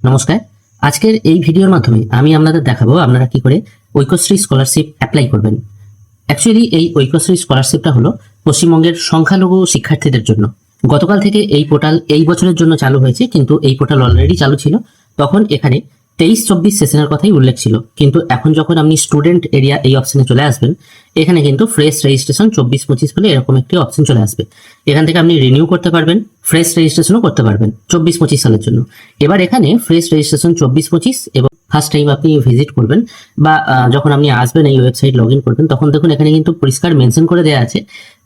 নমস্কার। আজকের এই ভিডিওর মাধ্যমে আমি আপনাদের দেখাবো আপনারা কি করে ঐক্যশ্রী স্কলারশিপ অ্যাপ্লাই করবেন। অ্যাকচুয়ালি এই ঐক্যশ্রী স্কলারশিপটা হলো পশ্চিমবঙ্গের সংখ্যালঘু শিক্ষার্থীদের জন্য। গতকাল থেকে এই পোর্টাল এই বছরের জন্য চালু হয়েছে, কিন্তু এই পোর্টাল অলরেডি চালু ছিল। তখন এখানে 23-24 সেশনের কথাই উল্লেখ ছিল, কিন্তু এখন যখন আপনি স্টুডেন্ট এরিয়া এই অপশনে চলে আসবেন, এখানে কিন্তু ফ্রেশ রেজিস্ট্রেশন 24-25 বলে এরকম একটি অপশন চলে আসবে। এখান থেকে আপনি রিনিউ করতে পারবেন, ফ্রেশ রেজিস্ট্রেশনও করতে পারবেন 24-25 সালের জন্য। এবার এখানে ফ্রেশ রেজিস্ট্রেশন 24-25 এবং ফার্স্ট টাইম আপনি ভিজিট করবেন বা যখন আপনি আসবেন এই ওয়েবসাইট লগ ইন করবেন, তখন দেখুন এখানে কিন্তু পরিষ্কার মেনশন করে দেওয়া আছে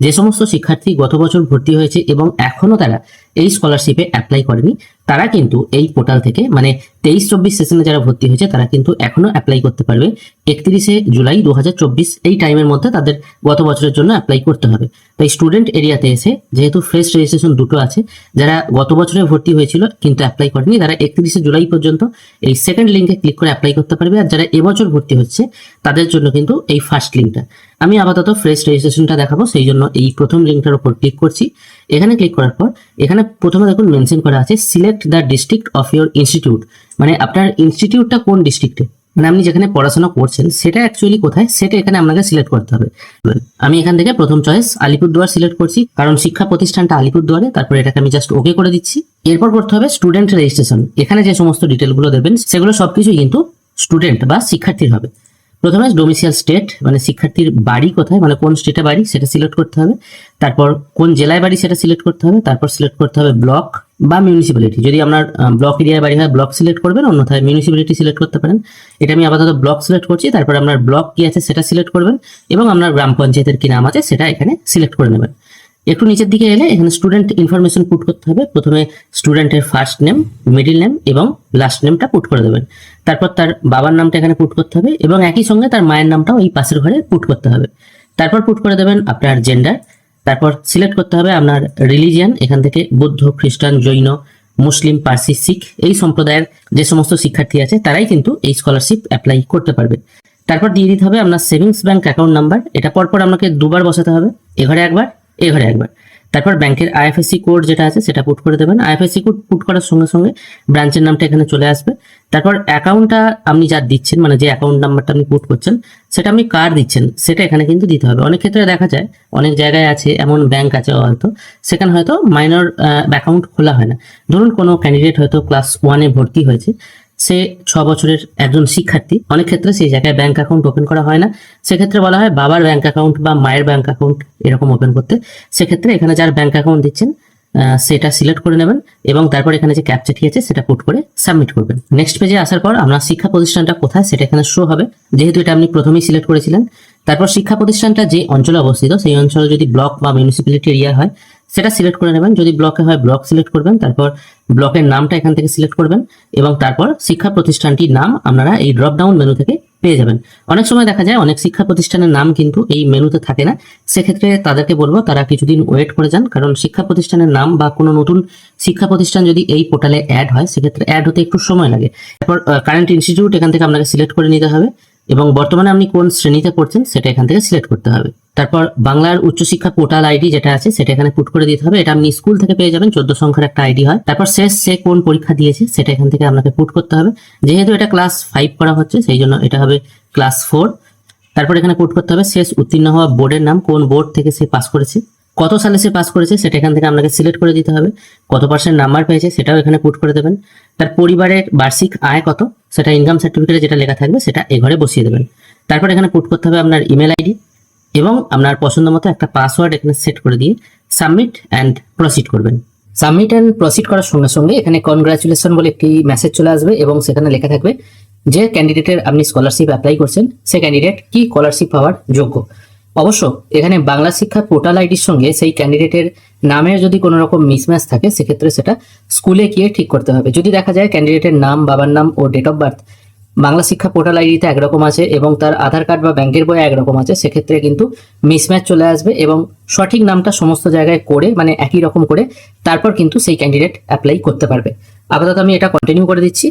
যে সমস্ত শিক্ষার্থী গত বছর ভর্তি হয়েছে এবং এখনো তারা এই স্কলারশিপে অ্যাপ্লাই করেনি, তারা কিন্তু এই পোর্টাল থেকে মানে 23-24 সেশনে যারা ভর্তি হয়েছে তারা কিন্তু এখনো অ্যাপ্লাই করতে পারবে। 31শে জুলাই 2024 এই টাইমের মধ্যে তাদের গত বছরের জন্য অ্যাপ্লাই করতে হবে। তাই স্টুডেন্ট এরিয়াতে এসে যেহেতু ফ্রেশ রেজিস্ট্রেশন দুটো আছে, যারা গত বছরে ভর্তি হয়েছিল কিন্তু অ্যাপ্লাই করেনি তারা 31শে জুলাই পর্যন্ত এই সেকেন্ড লিঙ্কে ক্লিক করে অ্যাপ্লাই করতে পারবে। আর যারা এবছর ভর্তি হচ্ছে তাদের জন্য কিন্তু এই ফার্স্ট লিঙ্কটা। আমি আপাতত ফ্রেশ রেজিস্ট্রেশনটা দেখাবো, সেই জন্য এই প্রথম লিঙ্কটার উপর ক্লিক করছি। এখানে ক্লিক করার পর এখানে প্রথমে দেখুন মেনশন করা আছে select the district of your institute, মানে আপনার ইনস্টিটিউটটা কোন ডিস্ট্রিক্টে, মানে আপনি যেখানে পড়াশোনা করছেন সেটা অ্যাকচুয়ালি কোথায় সেটা এখানে আপনাকে সিলেক্ট করতে হবে। আমি এখান থেকে প্রথম চয়েস আলিপুরদুয়ার সিলেক্ট করছি, কারণ শিক্ষা প্রতিষ্ঠানটা আলিপুরদুয়ারে। তারপর এটাকে আমি জাস্ট ওকে করে দিচ্ছি। এরপর করতে হবে স্টুডেন্ট রেজিস্ট্রেশন। এখানে যে সমস্ত ডিটেলগুলো দেবেন সেগুলো সবকিছু কিন্তু স্টুডেন্ট বা শিক্ষার্থীর হবে। প্রথমে ডোমিসাইল স্টেট, মানে শিক্ষার্থীর বাড়ি কোথায়, মানে কোন স্টেটে বাড়ি সেটা সিলেক্ট করতে হবে। তারপর কোন জেলায় বাড়ি সেটা সিলেক্ট করতে হবে। তারপর সিলেক্ট করতে হবে ব্লক বা মিউনিসিপ্যালিটি। যদি আপনার ব্লক এরিয়ায় বাড়ি হয় ব্লক সিলেক্ট করবেন, অন্যথায় মিউনিসিপ্যালিটি সিলেক্ট করতে পারেন। এটা আমি আপাতত ব্লক সিলেক্ট করছি। তারপর আপনার ব্লক কি আছে সেটা সিলেক্ট করবেন এবং আপনার গ্রাম পঞ্চায়েতের কি নাম আছে সেটা এখানে সিলেক্ট করে নেবেন। একটু নিচের দিকে এলে এখানে স্টুডেন্ট ইনফরমেশন পুট করতে হবে। প্রথমে স্টুডেন্টের ফার্স্ট নেম, মিডিল নেম এবং লাস্ট নেমটা পুট করে দেবেন। তারপর তার বাবার নামটা এখানে পুট করতে হবে এবং একই সঙ্গে তার মায়ের নামটাও এই পাশের ঘরে পুট করতে হবে। তারপর পুট করে দেবেন আপনার জেন্ডার। তারপর সিলেক্ট করতে হবে আপনার রিলিজিয়ান। এখান থেকে বুদ্ধ, খ্রিস্টান, জৈন, মুসলিম, পার্সি, শিখ এই সম্প্রদায়ের যে সমস্ত শিক্ষার্থী আছে তারাই কিন্তু এই স্কলারশিপ অ্যাপ্লাই করতে পারবে। তারপর দিয়ে দিতে হবে আপনার সেভিংস ব্যাংক অ্যাকাউন্ট নাম্বার। এটা পরপর আপনাকে দুবার বসাতে হবে, এ ঘরে একবার, এ ঘরে একবার। তারপর ব্যাংকের আইএফএসসি কোড যেটা আছে সেটা পুট করে দেবেন। আইএফএসসি কোড পুট করার সঙ্গে সঙ্গে ব্রাঞ্চের নামটা এখানে চলে আসবে। তারপর অ্যাকাউন্টটা আপনি যা দিচ্ছেন, মানে যে অ্যাকাউন্ট নাম্বারটা আপনি পুট করছেন সেটা আপনি কার দিচ্ছেন সেটা এখানে কিন্তু দিতে হবে। অনেক ক্ষেত্রে দেখা যায় অনেক জায়গায় আছে এমন ব্যাংক আছে হয়তো সেখানে হয়তো মাইনর অ্যাকাউন্ট খোলা হয় না। ধরুন কোনো ক্যান্ডিডেট হয়তো ক্লাস 1-এ ভর্তি হয়েছে, সে 6 বছরের একজন শিক্ষার্থী, অনেক ক্ষেত্রে সেই জায়গায় ব্যাংক অ্যাকাউন্ট ওপেন করা হয় না। সেক্ষেত্রে বলা হয় বাবার ব্যাংক অ্যাকাউন্ট বা মায়ের ব্যাংক অ্যাকাউন্ট এরকম ওপেন করতে। সেক্ষেত্রে এখানে যার ব্যাংক অ্যাকাউন্ট দিচ্ছেন সেটা সিলেক্ট করে নেবেন এবং তারপর এখানে যে ক্যাপচাটি আছে সেটা পুট করে সাবমিট করবেন। নেক্সট পেজে আসার পর আপনার শিক্ষা প্রতিষ্ঠানটা কোথায় সেটা এখানে শো হবে, যেহেতু এটা আপনি প্রথমেই সিলেক্ট করেছিলেন। তারপর শিক্ষা প্রতিষ্ঠানটা যে অঞ্চলে অবস্থিত সেই অঞ্চলে যদি ব্লক বা মিউনিসিপ্যালিটি এরিয়া হয় সেটা সিলেক্ট করে নেবেন। যদি ব্লকে হয় ব্লক সিলেক্ট করবেন। তারপর ব্লকের নামটা এখান থেকে সিলেক্ট করবেন এবং তারপর শিক্ষা প্রতিষ্ঠানটির নাম আপনারা এই ড্রপ ডাউন মেনু থেকে পেয়ে যাবেন। অনেক সময় দেখা যায় অনেক শিক্ষা প্রতিষ্ঠানের নাম কিন্তু এই মেনুতে থাকে না। সেক্ষেত্রে তাদেরকে বলবো তারা কিছুদিন ওয়েট করে যান, কারণ শিক্ষা প্রতিষ্ঠানের নাম বা কোনো নতুন শিক্ষা প্রতিষ্ঠান যদি এই পোর্টালে অ্যাড হয় সেক্ষেত্রে অ্যাড হতে একটু সময় লাগে। তারপর কারেন্ট ইনস্টিটিউট এখান থেকে আপনাকে সিলেক্ট করে নিতে হবে এবং বর্তমানে আপনি কোন শ্রেণীতে পড়ছেন সেটা এখান থেকে সিলেক্ট করতে হবে। তারপর বাংলার উচ্চশিক্ষা পোর্টাল আইডি যেটা আছে সেটা এখানে পুট করে দিতে হবে। এটা আপনি স্কুল থেকে পেয়ে যাবেন, 14 সংখ্যার একটা আইডি হয়। তারপর শেষ সে কোন পরীক্ষা দিয়েছে সেটা এখান থেকে আপনাকে পুট করতে হবে। যেহেতু এটা ক্লাস 5 করা হচ্ছে সেই জন্য এটা হবে ক্লাস 4। তারপর এখানে পুট করতে হবে শেষ উত্তীর্ণ হওয়া বোর্ডের নাম, কোন বোর্ড থেকে সে পাস করেছে, কত সালে সে পাস করেছে সেটা এখান থেকে আপনাকে সিলেক্ট করে দিতে হবে। কত পার্সেন্ট নাম্বার পেয়েছে সেটাও এখানে পুট করে দেবেন। তার পরিবারের বার্ষিক আয় কত সেটা ইনকাম সার্টিফিকেটে যেটা লেখা থাকবে সেটা এ ঘরে বসিয়ে দেবেন। তারপর এখানে পুট করতে হবে আপনার ইমেল আইডি এবং আপনার পছন্দ মতো একটা পাসওয়ার্ড এখানে সেট করে দিয়ে সাবমিট অ্যান্ড প্রসিড করবেন। সাবমিট অ্যান্ড প্রসিড করার সঙ্গে সঙ্গে এখানে কনগ্রাচুলেশন বলে একটি মেসেজ চলে আসবে এবং সেখানে লেখা থাকবে যে ক্যান্ডিডেটের আপনি স্কলারশিপ অ্যাপ্লাই করছেন সে ক্যান্ডিডেট কি স্কলারশিপ পাওয়ার যোগ্য। অবশ্য এখানে বাংলা শিক্ষা পোর্টাল আইডির সঙ্গে সেই ক্যান্ডিডেটের নামের যদি কোনো রকম মিসম্যাচ থাকে সেক্ষেত্রে সেটা স্কুলে গিয়ে ঠিক করতে হবে। যদি দেখা যায় ক্যান্ডিডেটের নাম, বাবার নাম ও ডেট অফ বার্থ বাংলা শিক্ষা পোর্টাল আইডিতে একরকম আছে এবং তার আধার কার্ড বা ব্যাংকের বইয়ে একরকম আছে, সেক্ষেত্রে কিন্তু মিসম্যাচ চলে আসবে এবং সঠিক নামটা সমস্ত জায়গায় করে মানে একই রকম করে তারপর কিন্তু সেই ক্যান্ডিডেট অ্যাপ্লাই করতে পারবে। আপাতত আমি এটা কন্টিনিউ করে দিচ্ছি।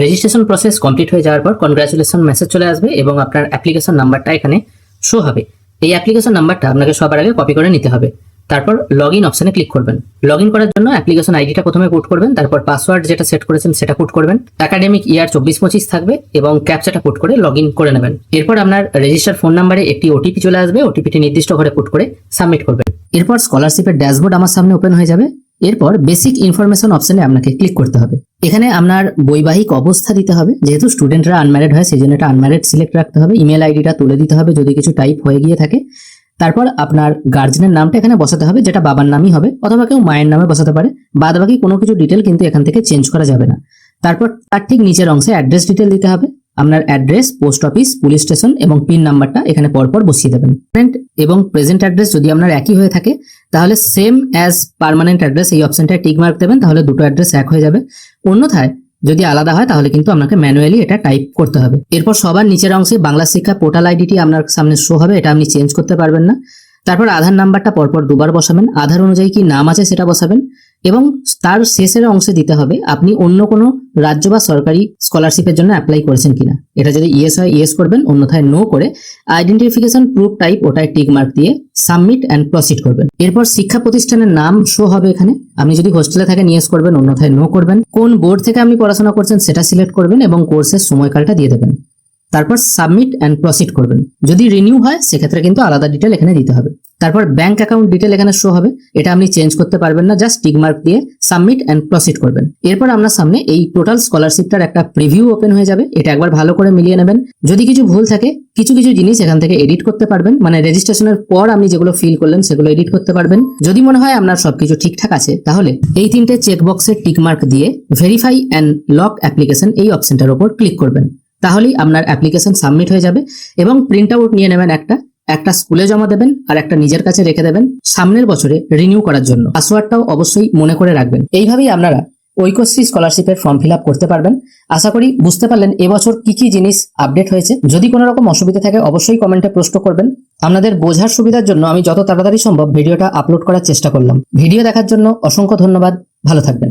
রেজিস্ট্রেশন প্রসেস কমপ্লিট হয়ে যাওয়ার পর কনগ্রাচুলেশন মেসেজ চলে আসবে এবং আপনার অ্যাপ্লিকেশন নাম্বারটা এখানে শো হবে। এই অ্যাপ্লিকেশন নাম্বারটা আপনাকে সবার আগে কপি করে নিতে হবে। তারপর লগ ইন অপশনে ক্লিক করবেন। লগ ইন করার জন্য অ্যাপ্লিকেশন আইডিটা প্রথমে পুট করবেন, তারপর পাসওয়ার্ড যেটা সেট করেছেন সেটা পুট করবেন, একাডেমিক ইয়ার 24-25 থাকবে এবং ক্যাপচাটা পুট করে লগ ইন করে নেবেন। এরপর আপনার রেজিস্টার ফোন নাম্বারে একটি ওটিপি চলে আসবে, ওটিপিটি নির্দিষ্ট ঘরে পুট করে সাবমিট করবেন। এরপর স্কলারশিপের ড্যাশবোর্ড আমার সামনে ওপেন হয়ে যাবে। এরপর বেসিক ইনফরমেশন অপশনে আপনাকে ক্লিক করতে হবে। এখানে আপনার বৈবাহিক অবস্থা দিতে হবে, যেহেতু স্টুডেন্টরা আনম্যারিড হয় সেই জন্য এটা আনম্যারিড সিলেক্ট রাখতে হবে। ইমেল আইডিটা তুলে দিতে হবে যদি কিছু টাইপ হয়ে গিয়ে থাকে। তারপর আপনার গার্জেনের নামটা এখানে বসাতে হবে, যেটা বাবার নামই হবে, অথবা কেউ মায়ের নামে বসাতে পারে। বাদ বাকি কোনো কিছু ডিটেল কিন্তু এখান থেকে চেঞ্জ করা যাবে না। তারপর তার ঠিক নিচের অংশে অ্যাড্রেস ডিটেল দিতে হবে। আপনার address, post office, police station এবং পিন নাম্বারটা এখানে পরপর বসিয়ে দেবেন। কারেন্ট এবং প্রেজেন্ট অ্যাড্রেস যদি আপনার একই হয়ে থাকে তাহলে সেম অ্যাজ পার্মানেন্ট অ্যাড্রেস এই অপশনটায় টিক মার্ক দেবেন, তাহলে দুটো অ্যাড্রেস এক হয়ে যাবে। অন্যথায় যদি আলাদা হয় তাহলে কিন্তু আপনাকে ম্যানুয়ালি এটা টাইপ করতে হবে। এরপর সবার নিচের অংশে বাংলা শিক্ষা পোর্টাল আইডিটি আপনার সামনে শো হবে, এটা আপনি চেঞ্জ করতে পারবেন না। তারপর আধার নাম্বারটা পরপর দুবার বসাবেন, আধার অনুযায়ী কি নাম আছে সেটা বসাবেন এবং তার শেষের অংশে দিতে হবে আপনি অন্য কোনো রাজ্য বা সরকারি স্কলারশিপের জন্য অ্যাপ্লাই করেছেন কিনা। এটা যদি ইয়েস হয় ইয়েস করবেন, অন্যথায় নো করে আইডেন্টিফিকেশন প্রুফ টাইপ ওটায় টিক মার্ক দিয়ে সাবমিট অ্যান্ড প্রসিড করবেন। এরপর শিক্ষা প্রতিষ্ঠানের নাম শো হবে এখানে। আপনি যদি হোস্টেলে থাকেন ইয়েস করবেন, অন্যথায় নো করবেন। কোন বোর্ড থেকে আপনি পড়াশোনা করছেন সেটা সিলেক্ট করবেন এবং কোর্সের সময়কালটা দিয়ে দেবেন। তারপর সাবমিট অ্যান্ড প্রসিড করবেন। যদি রিনিউ হয় সেক্ষেত্রে কিন্তু আলাদা ডিটেল এখানে দিতে হবে। তারপর ব্যাংক অ্যাকাউন্ট ডিটেল এখানে শো হবে, এটা আপনি চেঞ্জ করতে পারবেন না, জাস্ট টিক মার্ক দিয়ে সাবমিট অ্যান্ড প্রসিড করবেন। এরপর আপনার সামনে এই টোটাল স্কলারশিপটার একটা প্রিভিউ ওপেন হয়ে যাবে, এটা একবার ভালো করে মিলিয়ে নেবেন। যদি কিছু ভুল থাকে কিছু কিছু জিনিস এখান থেকে এডিট করতে পারবেন, মানে রেজিস্ট্রেশনের পর আপনি যেগুলো ফিল করলেন সেগুলো এডিট করতে পারবেন। যদি মনে হয় আপনার সবকিছু ঠিকঠাক আছে তাহলে এই তিনটে চেকবক্সে টিক মার্ক দিয়ে ভেরিফাই অ্যান্ড লক অ্যাপ্লিকেশন এই অপশনটার উপর ক্লিক করবেন। তাহলেই আপনার অ্যাপ্লিকেশন সাবমিট হয়ে যাবে এবং প্রিন্ট আউট নিয়ে নেবেন, একটা স্কুলে জমা দেবেন আর একটা নিজের কাছে রেখে দেবেন সামনের বছরে রিনিউ করার জন্য। পাসওয়ার্ডটাও অবশ্যই মনে করে রাখবেন। এইভাবেই আপনারা ঐক্যশ্রী স্কলারশিপের ফর্ম ফিল আপ করতে পারবেন। আশা করি বুঝতে পারলেন এবছর কি কি জিনিস আপডেট হয়েছে। যদি কোনো রকম অসুবিধা থাকে অবশ্যই কমেন্টে প্রশ্ন করবেন। আপনাদের বোঝার সুবিধার জন্য আমি যত তাড়াতাড়ি সম্ভব ভিডিওটা আপলোড করার চেষ্টা করলাম। ভিডিও দেখার জন্য অসংখ্য ধন্যবাদ। ভালো থাকবেন।